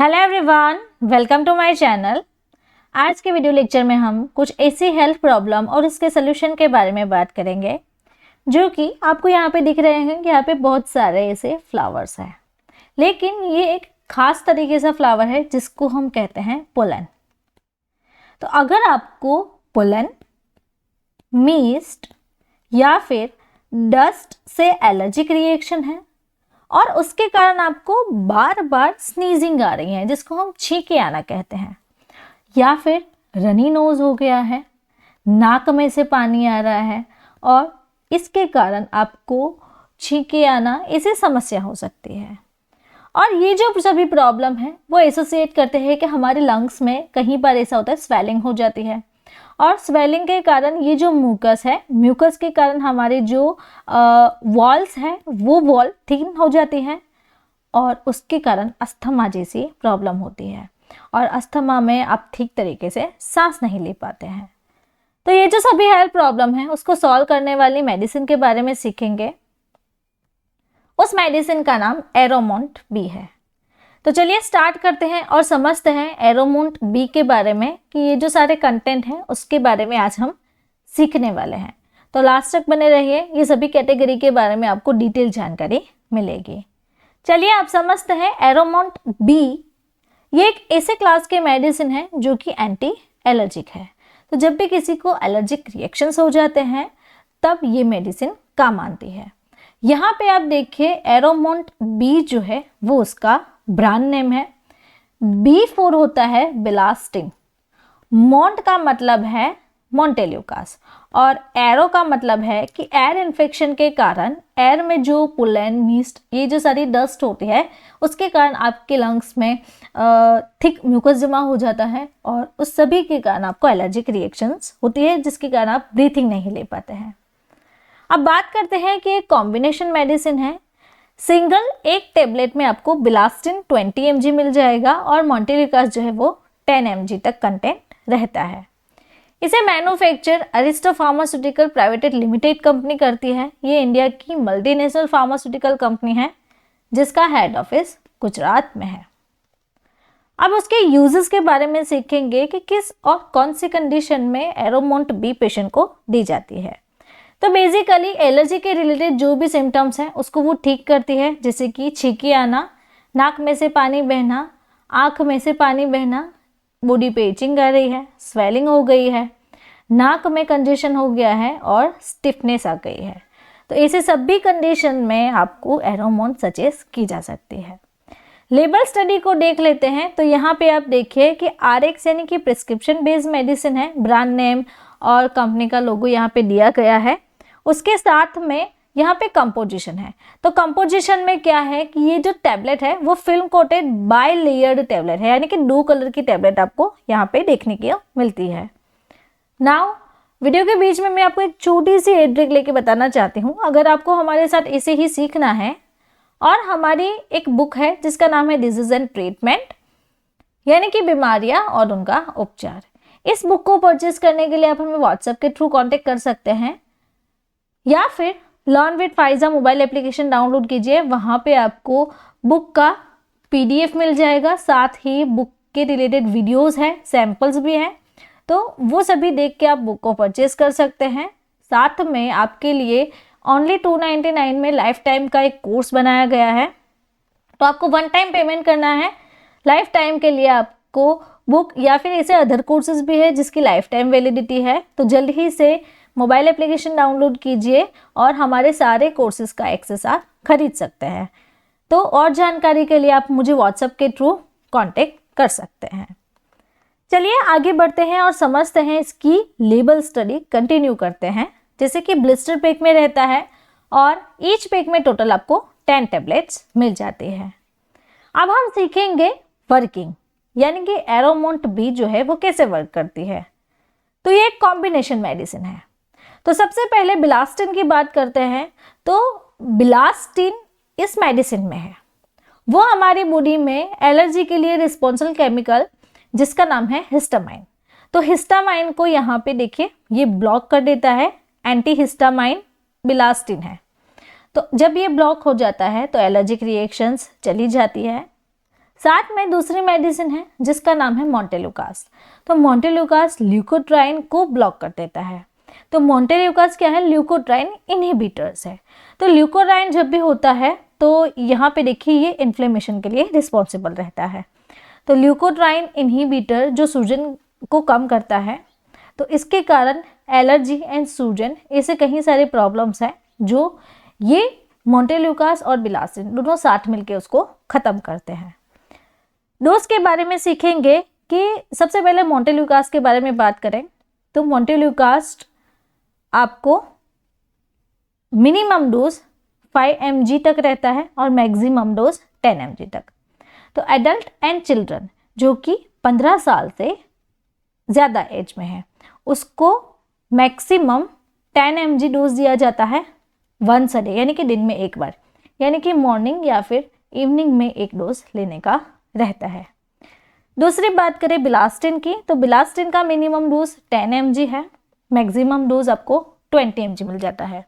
Hello everyone, welcome to my channel. आज के video lecture में हम कुछ ऐसी हेल्थ प्रॉब्लम और उसके सोल्यूशन के बारे में बात करेंगे जो कि आपको यहाँ पे दिख रहे हैं कि यहाँ पे बहुत सारे ऐसे फ्लावर्स हैं, लेकिन ये एक खास तरीके से फ्लावर है जिसको हम कहते हैं पोलन। तो अगर आपको पोलन, मिस्ट या फिर डस्ट से एलर्जिक रिएक्शन है और उसके कारण आपको बार बार स्नीजिंग आ रही है जिसको हम छींके आना कहते हैं, या फिर रनी नोज हो गया है, नाक में से पानी आ रहा है और इसके कारण आपको छींके आना ऐसी समस्या हो सकती है। और ये जो सभी प्रॉब्लम है वो एसोसिएट करते हैं कि हमारे लंग्स में कहीं पर ऐसा होता है स्वेलिंग हो जाती है और स्वेलिंग के कारण ये जो म्यूकस है, म्यूकस के कारण हमारे जो वॉल्स हैं वो वॉल थिन हो जाती है और उसके कारण अस्थमा जैसी प्रॉब्लम होती है और अस्थमा में आप ठीक तरीके से सांस नहीं ले पाते हैं। तो ये जो सभी हेल्थ प्रॉब्लम है उसको सॉल्व करने वाली मेडिसिन के बारे में सीखेंगे। उस मेडिसिन का नाम एरोमोंट बी है। तो चलिए स्टार्ट करते हैं और समझते हैं एरोमोंट बी के बारे में कि ये जो सारे कंटेंट हैं उसके बारे में आज हम सीखने वाले हैं। तो लास्ट तक बने रहिए, ये सभी कैटेगरी के बारे में आपको डिटेल जानकारी मिलेगी। चलिए आप समझते हैं एरोमोंट बी। ये एक ऐसे क्लास के मेडिसिन है जो कि एंटी एलर्जिक है। तो जब भी किसी को एलर्जिक रिएक्शंस हो जाते हैं तब ये मेडिसिन काम आती है। यहाँ पे आप देखिए एरोमोंट बी जो है वो उसका ब्रांड नेम है। B4 होता है बिलास्टिन, मोंट का मतलब है मोंटेल्यूकास और एरो का मतलब है कि एयर इन्फेक्शन के कारण एयर में जो पोलन, मिस्ट, ये जो सारी डस्ट होती है उसके कारण आपके लंग्स में थिक म्यूकस जमा हो जाता है और उस सभी के कारण आपको एलर्जिक रिएक्शंस होती है जिसके कारण आप ब्रीथिंग नहीं ले पाते हैं। अब बात करते हैं कि एक कॉम्बिनेशन मेडिसिन है। सिंगल एक टेबलेट में आपको बिलास्टिन 20 mg मिल जाएगा और मोंटेल्यूकास जो है वो 10 mg तक कंटेंट रहता है। इसे manufacture Aristo pharmaceutical private limited company करती है। ये इंडिया की मल्टीनेशनल फार्मास्यूटिकल कंपनी है जिसका हेड ऑफिस गुजरात में है। अब उसके यूजेस के बारे में सीखेंगे कि किस और कौन सी कंडीशन में एरोमोंट बी पेशेंट को दी जाती है। तो बेसिकली एलर्जी के रिलेटेड जो भी सिम्टम्स हैं उसको वो ठीक करती है, जैसे कि छींके आना, नाक में से पानी बहना, आँख में से पानी बहना, बॉडी पे इचिंग आ रही है, स्वेलिंग हो गई है, नाक में कंजेशन हो गया है और स्टिफनेस आ गई है। तो ऐसे सभी कंडीशन में आपको एरोमोंट सजेस्ट की जा सकती है। लेबल स्टडी को देख लेते हैं। तो यहाँ पे आप देखिए कि RX यानी कि प्रिस्क्रिप्शन बेस्ड मेडिसिन है, ब्रांड नेम और कंपनी का लोगो यहाँ पे दिया गया है। उसके साथ में यहाँ पे कंपोजिशन है। तो कंपोजिशन में क्या है कि ये जो टैबलेट है वो film coated bi layered tablet है, यानी कि 2 कलर की टैबलेट आपको यहाँ पे देखने की मिलती है। नाउ वीडियो के बीच में मैं आपको एक छोटी सी एड ब्रेक लेके बताना चाहती हूँ। अगर आपको हमारे साथ ऐसे ही सीखना है और हमारी एक बुक है जिसका नाम है डिजीज एंड ट्रीटमेंट, यानी कि बीमारियां और उनका उपचार। इस बुक को परचेज करने के लिए आप हमें व्हाट्सएप के थ्रू कांटेक्ट कर सकते हैं या फिर learn with Pfizer mobile application download कीजिए। वहाँ पे आपको बुक का PDF मिल जाएगा, साथ ही बुक के रिलेटेड वीडियोस हैं, सैम्पल्स भी हैं। तो वो सभी देख के आप बुक को परचेज कर सकते हैं। साथ में आपके लिए ओनली 299 में लाइफ टाइम का एक कोर्स बनाया गया है। तो आपको 1 टाइम पेमेंट करना है। लाइफ टाइम के लिए आपको बुक या फिर ऐसे अदर कोर्सेज भी है जिसकी लाइफ टाइम वैलिडिटी है। तो जल्द ही से मोबाइल एप्लीकेशन डाउनलोड कीजिए और हमारे सारे कोर्सेज का एक्सेस आप खरीद सकते हैं। तो और जानकारी के लिए आप मुझे व्हाट्सएप के थ्रू कांटेक्ट कर सकते हैं। चलिए आगे बढ़ते हैं और समझते हैं इसकी लेबल स्टडी कंटिन्यू करते हैं। जैसे कि ब्लिस्टर पैक में रहता है और ईच पैक में टोटल आपको 10 टैबलेट्स मिल जाती है। अब हम सीखेंगे वर्किंग, यानी कि एरोमोंट बी जो है वो कैसे वर्क करती है। तो ये एक कॉम्बिनेशन मेडिसिन है। तो सबसे पहले बिलास्टिन की बात करते हैं। तो बिलास्टिन इस मेडिसिन में है, वो हमारी बॉडी में एलर्जी के लिए रिस्पॉन्सिबल केमिकल जिसका नाम है हिस्टामाइन। तो हिस्टामाइन को यहाँ पे देखिए ये ब्लॉक कर देता है, एंटी हिस्टामाइन बिलास्टिन है। तो जब ये ब्लॉक हो जाता है तो एलर्जिक रिएक्शंस चली जाती है। साथ में दूसरी मेडिसिन है जिसका नाम है मोंटेलुकास। तो मोंटेलुकास ल्यूकोट्राइन को ब्लॉक कर देता है। तो मोंटेलुकास क्या है, ल्यूकोट्राइन इनहिबिटर्स है। तो ल्यूकोट्राइन जब भी होता है तो यहाँ पे देखिए ये इन्फ्लेमेशन के लिए रिस्पॉन्सिबल रहता है। तो ल्यूकोट्राइन इनहिबिटर जो सूजन को कम करता है, तो इसके कारण एलर्जी एंड सूजन ऐसे कई सारे प्रॉब्लम्स हैं जो ये मोंटेलुकास और बिलास्टिन दोनों साथ मिलके उसको ख़त्म करते हैं। डोज के बारे में सीखेंगे कि सबसे पहले मोंटेलुकास के बारे में बात करें तो मोंटेलुकास आपको मिनिमम डोज 5 mg तक रहता है और मैक्सिमम डोज 10 mg तक। तो एडल्ट एंड चिल्ड्रन जो कि 15 साल से ज़्यादा एज में है उसको मैक्सिमम 10 mg डोज दिया जाता है वंस अ डे, यानी कि दिन में एक बार, यानी कि मॉर्निंग या फिर इवनिंग में एक डोज लेने का रहता है। दूसरी बात करें बिलास्टिन की, तो बिलास्टिन का मिनिमम डोज 10 mg है, मैक्सिमम डोज आपको 20 mg मिल जाता है।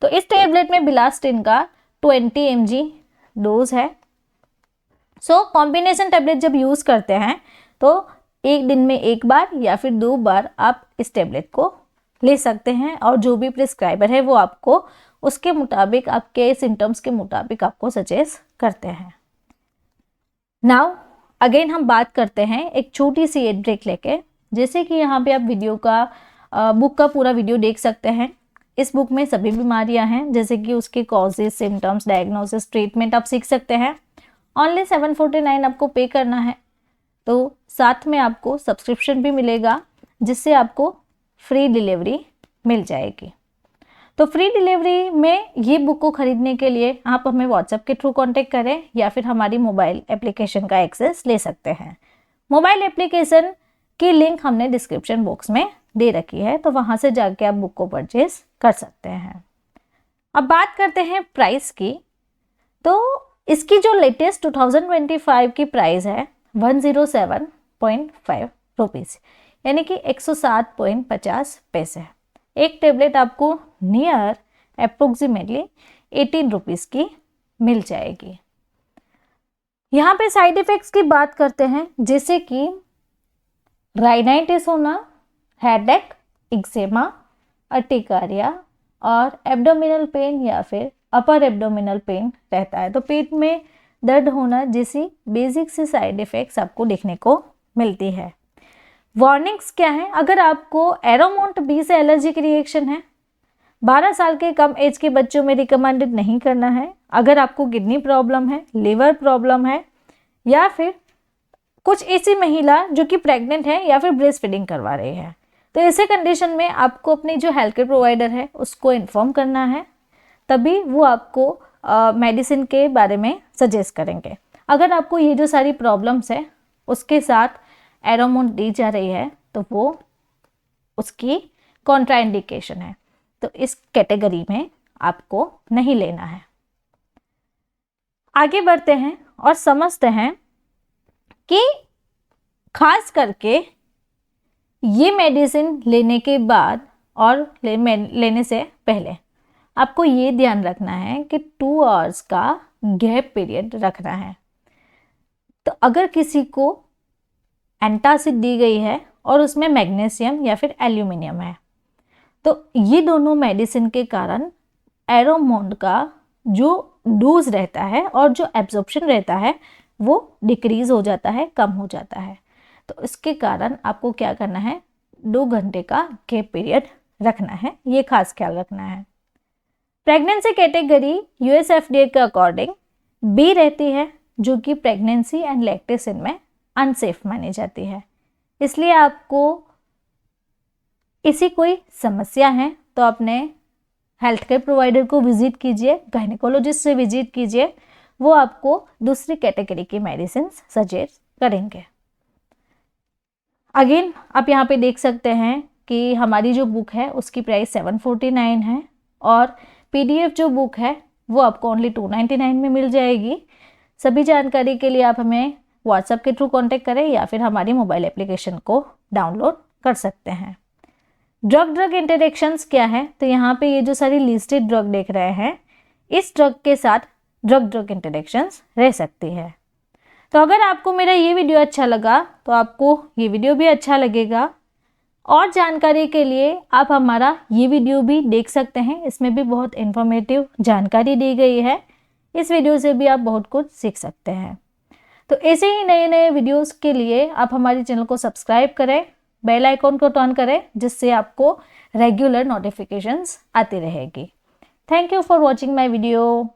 तो इस टैबलेट में बिलास्टिन का 20 mg डोज है। सो कॉम्बिनेशन टैबलेट जब यूज़ करते हैं तो एक दिन में एक बार या फिर 2 बार आप इस टैबलेट को ले सकते हैं और जो भी प्रिस्क्राइबर है वो आपको उसके मुताबिक, आपके सिम्टम्स के मुताबिक आपको सजेस्ट करते हैं। नाउ अगेन हम बात करते हैं एक छोटी सी एड ब्रेक लेके। जैसे कि यहाँ पे आप वीडियो का बुक का पूरा वीडियो देख सकते हैं। इस बुक में सभी बीमारियां हैं, जैसे कि उसके कॉजेज, सिम्टम्स, डायग्नोसिस, ट्रीटमेंट आप सीख सकते हैं। ओनली 749 आपको पे करना है। तो साथ में आपको सब्सक्रिप्शन भी मिलेगा जिससे आपको फ्री डिलीवरी मिल जाएगी। तो फ्री डिलीवरी में ये बुक को खरीदने के लिए आप हमें व्हाट्सएप के थ्रू कांटेक्ट करें या फिर हमारी मोबाइल एप्लीकेशन का एक्सेस ले सकते हैं। मोबाइल एप्लीकेशन की लिंक हमने डिस्क्रिप्शन बॉक्स में दे रखी है, तो वहाँ से जाके आप बुक को परचेज कर सकते हैं। अब बात करते हैं प्राइस की। तो इसकी जो लेटेस्ट 2025 की प्राइस है 107.5 रुपीज़, यानी कि 107.50 पैसे। एक टेबलेट आपको नियर अप्रोक्सीमेटली 18 रुपीज़ की मिल जाएगी। यहाँ पे साइड इफ़ेक्ट्स की बात करते हैं, जैसे कि राइनाइटिस होना, हेडेक, एक्जिमा, अर्टिकारिया और एब्डोमिनल पेन या फिर अपर एब्डोमिनल पेन रहता है। तो पेट में दर्द होना जैसी बेसिक से साइड इफ़ेक्ट्स आपको देखने को मिलती है। वार्निंग्स क्या है, अगर आपको एरोमोंट बी से एलर्जिक रिएक्शन है, 12 साल के कम एज के बच्चों में रिकमेंडेड नहीं करना है। अगर आपको किडनी प्रॉब्लम है, लिवर प्रॉब्लम है या फिर कुछ ऐसी महिला जो कि प्रेग्नेंट है या फिर ब्रेस्ट फीडिंग करवा रही है, तो ऐसे कंडीशन में आपको अपनी जो हेल्थ केयर प्रोवाइडर है उसको इन्फॉर्म करना है, तभी वो आपको मेडिसिन के बारे में सजेस्ट करेंगे। अगर आपको ये जो सारी प्रॉब्लम्स है उसके साथ एरोमोंट दी जा रही है तो वो उसकी कॉन्ट्राइंडिकेशन है, तो इस कैटेगरी में आपको नहीं लेना है। आगे बढ़ते हैं और समझते हैं कि खास करके ये मेडिसिन लेने के बाद और लेने से पहले आपको ये ध्यान रखना है कि 2 आवर्स का गैप पीरियड रखना है। तो अगर किसी को एंटासिड दी गई है और उसमें मैग्नीशियम या फिर एल्यूमिनियम है, तो ये दोनों मेडिसिन के कारण एरोमोंट का जो डोज रहता है और जो एब्जॉर्प्शन रहता है वो डिक्रीज हो जाता है, कम हो जाता है। तो इसके कारण आपको क्या करना है, 2 घंटे का गैप पीरियड रखना है, ये खास ख्याल रखना है। प्रेगनेंसी कैटेगरी यूएसएफडीए के अकॉर्डिंग बी रहती है, जो कि प्रेगनेंसी एंड लैक्टेशन में अनसेफ मानी जाती है। इसलिए आपको ऐसी कोई समस्या है तो अपने हेल्थ केयर प्रोवाइडर को विजिट कीजिए, गायनेकोलॉजिस्ट से विजिट कीजिए, वो आपको दूसरी कैटेगरी की मेडिसिन सजेस्ट करेंगे। अगेन आप यहाँ पे देख सकते हैं कि हमारी जो बुक है उसकी प्राइस 749 है और पीडीएफ जो बुक है वो आपको ओनली 299 में मिल जाएगी। सभी जानकारी के लिए आप हमें व्हाट्सएप के थ्रू कांटेक्ट करें या फिर हमारी मोबाइल एप्लीकेशन को डाउनलोड कर सकते हैं। ड्रग इंटरेक्शंस क्या है, तो यहाँ पे ये जो सारी लिस्टेड ड्रग देख रहे हैं, इस ड्रग के साथ ड्रग इंटरेक्शंस रह सकती है। तो अगर आपको मेरा ये वीडियो अच्छा लगा तो आपको ये वीडियो भी अच्छा लगेगा। और जानकारी के लिए आप हमारा ये वीडियो भी देख सकते हैं, इसमें भी बहुत इन्फॉर्मेटिव जानकारी दी गई है। इस वीडियो से भी आप बहुत कुछ सीख सकते हैं। तो ऐसे ही नए नए वीडियोस के लिए आप हमारे चैनल को सब्सक्राइब करें, बेल आइकॉन को टर्न करें, जिससे आपको रेगुलर नोटिफिकेशंस आती रहेगी। Thank you for watching my video.